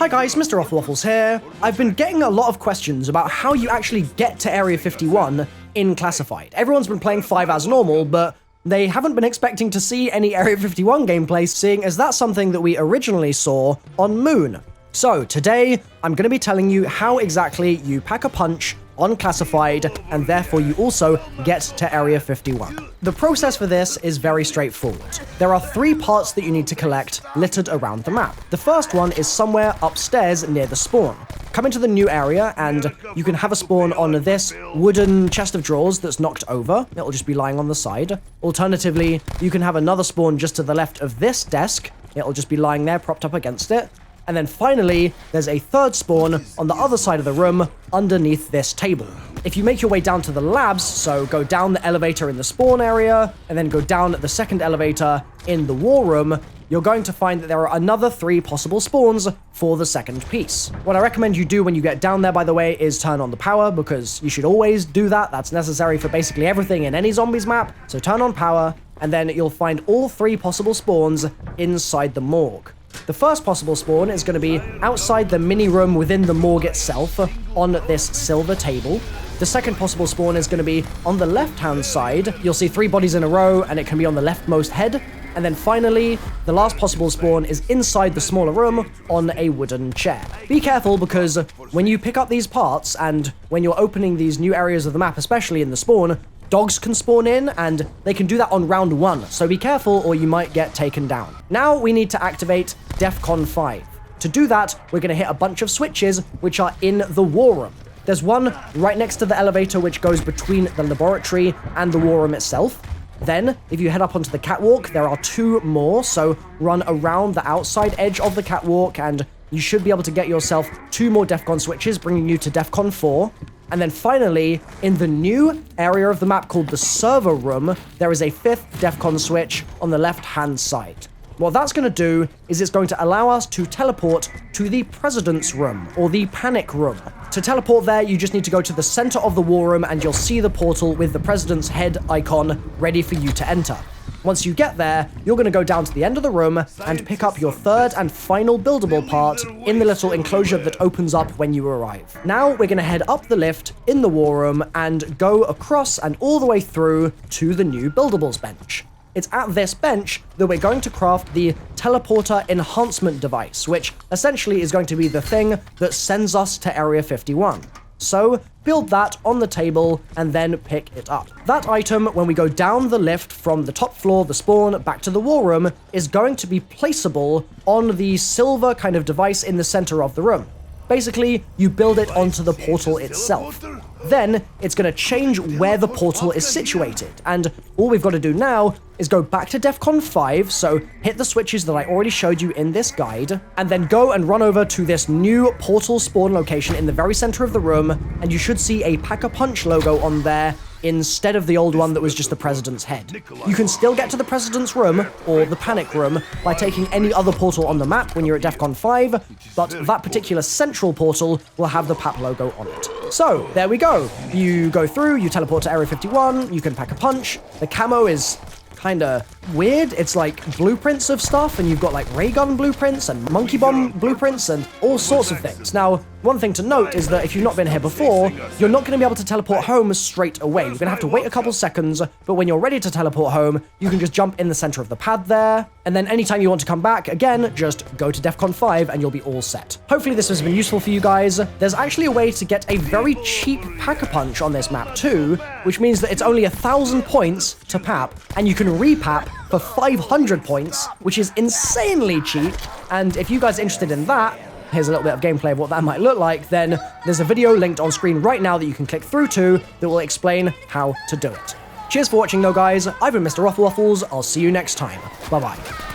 Hi guys, MrRoflWaffles here. I've been getting a lot of questions about how you actually get to Area 51 in Classified. Everyone's been playing 5 as normal, but they haven't been expecting to see any Area 51 gameplay, seeing as that's something that we originally saw on Moon. So today, I'm going to be telling you how exactly you pack a punch on Classified, and therefore you also get to Area 51. The process for this is very straightforward. There are 3 parts that you need to collect littered around the map. The first one is somewhere upstairs near the spawn. Come into the new area and you can have a spawn on this wooden chest of drawers that's knocked over. It'll just be lying on the side. Alternatively, you can have another spawn just to the left of this desk. It'll just be lying there propped up against it. And then finally, there's a third spawn on the other side of the room underneath this table. If you make your way down to the labs, so go down the elevator in the spawn area, and then go down the second elevator in the war room, you're going to find that there are another 3 possible spawns for the second piece. What I recommend you do when you get down there, by the way, is turn on the power, because you should always do that. That's necessary for basically everything in any zombies map. So turn on power, and then you'll find all 3 possible spawns inside the morgue. The first possible spawn is going to be outside the mini room within the morgue itself on this silver table. The second possible spawn is going to be on the left-hand side. You'll see 3 bodies in a row, and it can be on the leftmost head. And then finally, the last possible spawn is inside the smaller room on a wooden chair. Be careful, because when you pick up these parts, and when you're opening these new areas of the map, especially in the spawn, dogs can spawn in, and they can do that on round 1, so be careful or you might get taken down. Now we need to activate DEFCON 5. To do that, we're going to hit a bunch of switches which are in the war room. There's one right next to the elevator which goes between the laboratory and the war room itself. Then, if you head up onto the catwalk, there are 2 more, so run around the outside edge of the catwalk and you should be able to get yourself 2 more DEFCON switches, bringing you to DEFCON 4. And then finally, in the new area of the map called the server room, there is a 5th DEFCON switch on the left-hand side. What that's going to do is it's going to allow us to teleport to the President's Room, or the Panic Room. To teleport there, you just need to go to the center of the war room and you'll see the portal with the President's head icon ready for you to enter. Once you get there, you're going to go down to the end of the room and pick up your 3rd and final buildable part in the little enclosure that opens up when you arrive. Now we're going to head up the lift in the war room and go across and all the way through to the new buildables bench. It's at this bench that we're going to craft the teleporter enhancement device, which essentially is going to be the thing that sends us to Area 51. So build that on the table and then pick it up. That item, when we go down the lift from the top floor, the spawn, back to the war room, is going to be placeable on the silver kind of device in the center of the room. Basically, you build it onto the portal itself. Then, it's going to change where the portal is situated, and all we've got to do now is go back to DEFCON 5, so hit the switches that I already showed you in this guide, and then go and run over to this new portal spawn location in the very center of the room, and you should see a PackaPunch logo on there instead of the old one that was just the President's head. You can still get to the President's Room, or the Panic Room, by taking any other portal on the map when you're at DEFCON 5, but that particular central portal will have the PAP logo on it. So, there we go. You go through, you teleport to Area 51, you can pack a punch. The camo is kinda weird. It's like blueprints of stuff, and you've got like ray gun blueprints and monkey bomb blueprints and all sorts of things. Now, one thing to note is that if you've not been here before, you're not going to be able to teleport home straight away. You're going to have to wait a couple seconds, but when you're ready to teleport home, you can just jump in the center of the pad there, and then anytime you want to come back, again, just go to DEFCON 5 and you'll be all set. Hopefully this has been useful for you guys. There's actually a way to get a very cheap pack-a-punch on this map too, which means that it's only 1,000 points to pap, and you can repap for 500 points, which is insanely cheap. And if you guys are interested in that, here's a little bit of gameplay of what that might look like, then there's a video linked on screen right now that you can click through to that will explain how to do it. Cheers for watching though, guys. I've been MrRoflWaffles. I'll see you next time. Bye-bye.